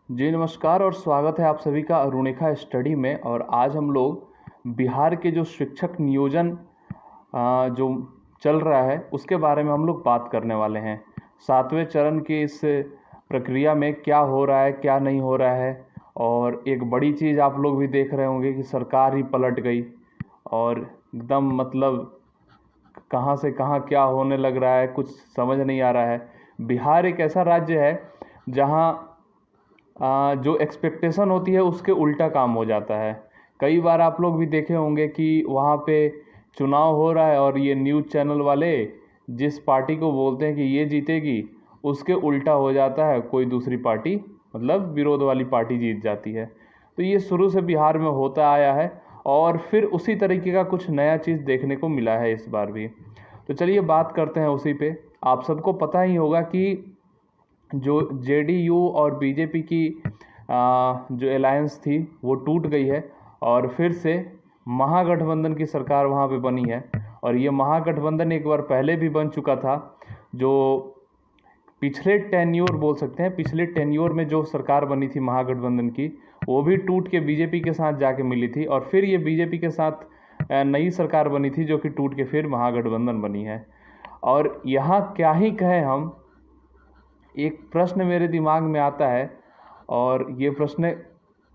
जी नमस्कार और स्वागत है आप सभी का अरुणिका स्टडी में। और आज हम लोग बिहार के जो शिक्षक नियोजन जो चल रहा है उसके बारे में हम लोग बात करने वाले हैं। 7वें चरण की इस प्रक्रिया में क्या हो रहा है, क्या नहीं हो रहा है। और एक बड़ी चीज़ आप लोग भी देख रहे होंगे कि सरकार ही पलट गई और एकदम मतलब कहाँ से कहाँ क्या होने लग रहा है कुछ समझ नहीं आ रहा है। बिहार एक ऐसा राज्य है जहाँ जो एक्सपेक्टेशन होती है उसके उल्टा काम हो जाता है। कई बार आप लोग भी देखे होंगे कि वहाँ पे चुनाव हो रहा है और ये न्यूज़ चैनल वाले जिस पार्टी को बोलते हैं कि ये जीतेगी उसके उल्टा हो जाता है, कोई दूसरी पार्टी मतलब विरोध वाली पार्टी जीत जाती है। तो ये शुरू से बिहार में होता आया है और फिर उसी तरीके का कुछ नया चीज़ देखने को मिला है इस बार भी। तो चलिए बात करते हैं उसी पे। आप सबको पता ही होगा कि जो जेडीयू और बीजेपी की जो अलायंस थी वो टूट गई है और फिर से महागठबंधन की सरकार वहाँ पे बनी है। और ये महागठबंधन एक बार पहले भी बन चुका था। जो पिछले टेन्योर बोल सकते हैं, पिछले टेन्योर में जो सरकार बनी थी महागठबंधन की वो भी टूट के बीजेपी के साथ जाके मिली थी और फिर ये बीजेपी के साथ नई सरकार बनी थी जो कि टूट के फिर महागठबंधन बनी है। और यहाँ क्या ही कहें हम, एक प्रश्न मेरे दिमाग में आता है और ये प्रश्न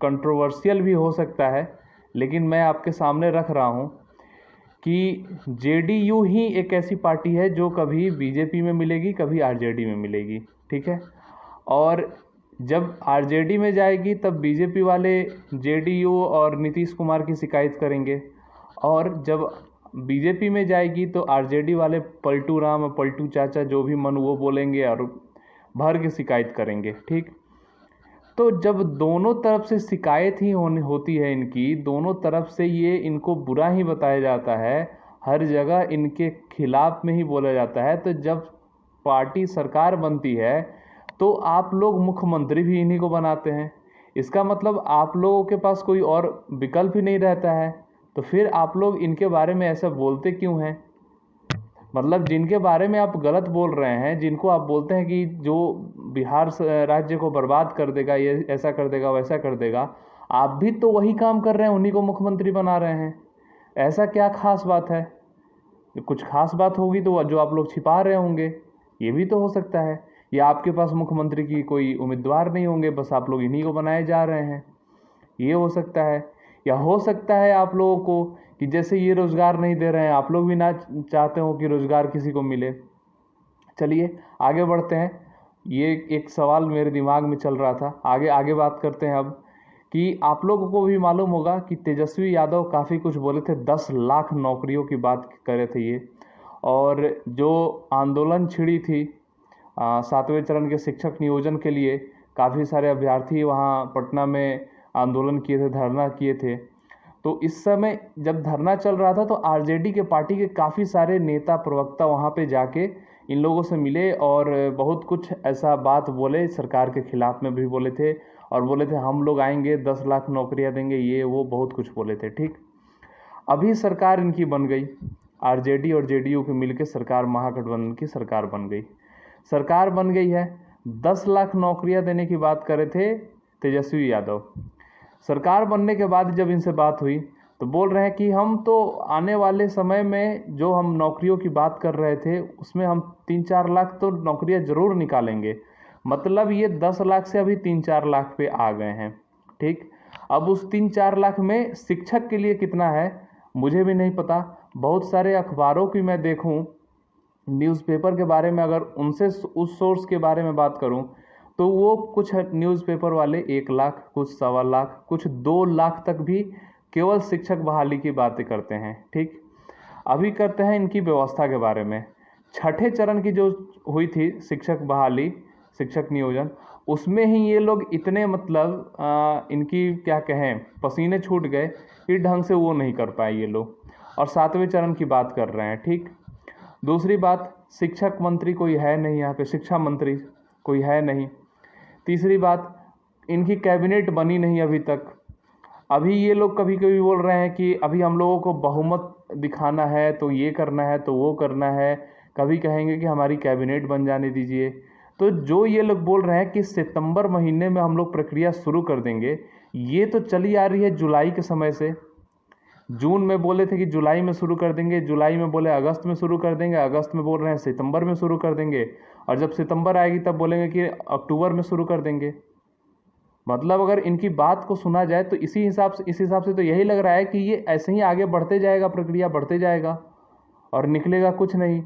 कंट्रोवर्शियल भी हो सकता है, लेकिन मैं आपके सामने रख रहा हूँ कि जेडीयू ही एक ऐसी पार्टी है जो कभी बीजेपी में मिलेगी, कभी आरजेडी में मिलेगी, ठीक है। और जब आरजेडी में जाएगी तब बीजेपी वाले जेडीयू और नीतीश कुमार की शिकायत करेंगे और जब बीजेपी में जाएगी तो आरजेडी वाले पलटू राम और पलटू चाचा जो भी मन वो बोलेंगे और भर के शिकायत करेंगे, ठीक। तो जब दोनों तरफ से शिकायत ही होती है इनकी, दोनों तरफ से ये इनको बुरा ही बताया जाता है, हर जगह इनके खिलाफ में ही बोला जाता है, तो जब पार्टी सरकार बनती है तो आप लोग मुख्यमंत्री भी इन्हीं को बनाते हैं। इसका मतलब आप लोगों के पास कोई और विकल्प ही नहीं रहता है। तो फिर आप लोग इनके बारे में ऐसा बोलते क्यों हैं? मतलब जिनके बारे में आप गलत बोल रहे हैं, जिनको आप बोलते हैं कि जो बिहार राज्य को बर्बाद कर देगा, ये ऐसा कर देगा वैसा कर देगा, आप भी तो वही काम कर रहे हैं, उन्हीं को मुख्यमंत्री बना रहे हैं। ऐसा क्या खास बात है? कुछ खास बात होगी तो जो आप लोग छिपा रहे होंगे, ये भी तो हो सकता है। या आपके पास मुख्यमंत्री की कोई उम्मीदवार नहीं होंगे, बस आप लोग इन्हीं को बनाए जा रहे हैं, ये हो सकता है। या हो सकता है आप लोगों को कि जैसे ये रोज़गार नहीं दे रहे हैं, आप लोग भी ना चाहते हो कि रोज़गार किसी को मिले। चलिए आगे बढ़ते हैं। ये एक सवाल मेरे दिमाग में चल रहा था, आगे आगे बात करते हैं अब। कि आप लोगों को भी मालूम होगा कि तेजस्वी यादव काफ़ी कुछ बोले थे, 10 लाख नौकरियों की बात करे थे ये। और जो आंदोलन छिड़ी थी 7वें चरण के शिक्षक नियोजन के लिए, काफ़ी सारे अभ्यर्थी वहाँ पटना में आंदोलन किए थे, धरना किए थे। तो इस समय जब धरना चल रहा था तो आरजेडी के पार्टी के काफ़ी सारे नेता प्रवक्ता वहाँ पे जाके इन लोगों से मिले और बहुत कुछ ऐसा बात बोले, सरकार के खिलाफ में भी बोले थे और बोले थे हम लोग आएंगे 10 लाख नौकरियाँ देंगे, ये वो बहुत कुछ बोले थे, ठीक। अभी सरकार इनकी बन गई, आरजेडी और जेडीयू के मिलकर सरकार महागठबंधन की सरकार बन गई। सरकार बन गई है, 10 लाख नौकरियां देने की बात करे थे तेजस्वी यादव। सरकार बनने के बाद जब इनसे बात हुई तो बोल रहे हैं कि हम तो आने वाले समय में जो हम नौकरियों की बात कर रहे थे उसमें हम 3-4 लाख तो नौकरियां ज़रूर निकालेंगे। मतलब ये 10 लाख से अभी 3-4 लाख पे आ गए हैं, ठीक। अब उस 3-4 लाख में शिक्षक के लिए कितना है मुझे भी नहीं पता। बहुत सारे अखबारों की मैं देखूं, न्यूज़पेपर के बारे में अगर उनसे उस सोर्स के बारे में बात करूं तो वो कुछ न्यूज़पेपर वाले 1 लाख, कुछ 1.25 लाख, कुछ 2 लाख तक भी केवल शिक्षक बहाली की बातें करते हैं, ठीक। अभी करते हैं इनकी व्यवस्था के बारे में। छठे चरण की जो हुई थी शिक्षक बहाली, शिक्षक नियोजन, उसमें ही ये लोग इतने मतलब इनकी क्या कहें पसीने छूट गए कि ढंग से वो नहीं कर पाए ये लोग। और 7वें चरण की बात कर रहे हैं, ठीक। दूसरी बात, शिक्षक मंत्री कोई है नहीं यहाँ पे, शिक्षा मंत्री कोई है नहीं। तीसरी बात, इनकी कैबिनेट बनी नहीं अभी तक। अभी ये लोग कभी कभी बोल रहे हैं कि अभी हम लोगों को बहुमत दिखाना है तो ये करना है तो वो करना है, कभी कहेंगे कि हमारी कैबिनेट बन जाने दीजिए। तो जो ये लोग बोल रहे हैं कि सितंबर महीने में हम लोग प्रक्रिया शुरू कर देंगे, ये तो चली आ रही है जुलाई के समय से। जून में बोले थे कि जुलाई में शुरू कर देंगे, जुलाई में बोले अगस्त में शुरू कर देंगे, अगस्त में बोल रहे हैं सितंबर में शुरू कर देंगे, और जब सितंबर आएगी तब बोलेंगे कि अक्टूबर में शुरू कर देंगे। मतलब अगर इनकी बात को सुना जाए तो इस हिसाब से तो यही लग रहा है कि ये ऐसे ही आगे बढ़ते जाएगा, प्रक्रिया बढ़ते जाएगा और निकलेगा कुछ नहीं।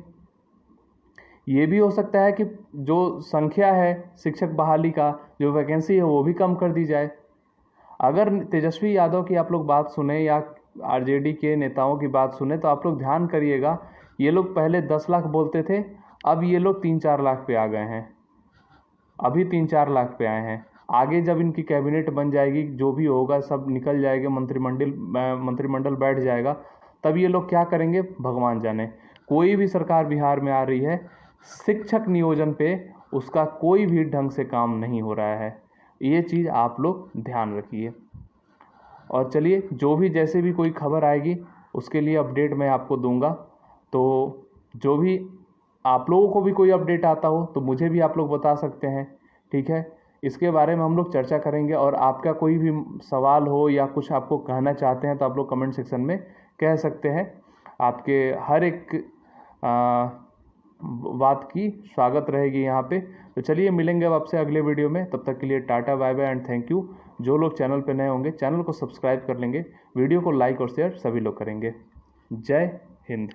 ये भी हो सकता है कि जो संख्या है शिक्षक बहाली का, जो वैकेंसी है वो भी कम कर दी जाए। अगर तेजस्वी यादव की आप लोग बात सुने या आरजेडी के नेताओं की बात सुने तो आप लोग ध्यान करिएगा, ये लोग पहले 10 लाख बोलते थे, अब ये लोग 3-4 लाख पे आ गए हैं। अभी 3-4 लाख पे आए हैं। आगे जब इनकी कैबिनेट बन जाएगी, जो भी होगा सब निकल जाएगा, मंत्रिमंडल बैठ जाएगा, तब ये लोग क्या करेंगे भगवान जाने। कोई भी सरकार बिहार में आ रही है, शिक्षक नियोजन पे उसका कोई भी ढंग से काम नहीं हो रहा है। ये चीज़ आप लोग ध्यान रखिए। और चलिए, जो भी जैसे भी कोई खबर आएगी उसके लिए अपडेट मैं आपको दूंगा। तो जो भी आप लोगों को भी कोई अपडेट आता हो तो मुझे भी आप लोग बता सकते हैं, ठीक है। इसके बारे में हम लोग चर्चा करेंगे, और आपका कोई भी सवाल हो या कुछ आपको कहना चाहते हैं तो आप लोग कमेंट सेक्शन में कह सकते हैं। आपके हर एक बात की स्वागत रहेगी यहाँ पे। तो चलिए, मिलेंगे अब आपसे अगले वीडियो में। तब तक के लिए tata, bye bye and thank you. जो लोग चैनल पे नए होंगे चैनल को सब्सक्राइब कर लेंगे, वीडियो को लाइक और शेयर सभी लोग करेंगे। जय हिंद।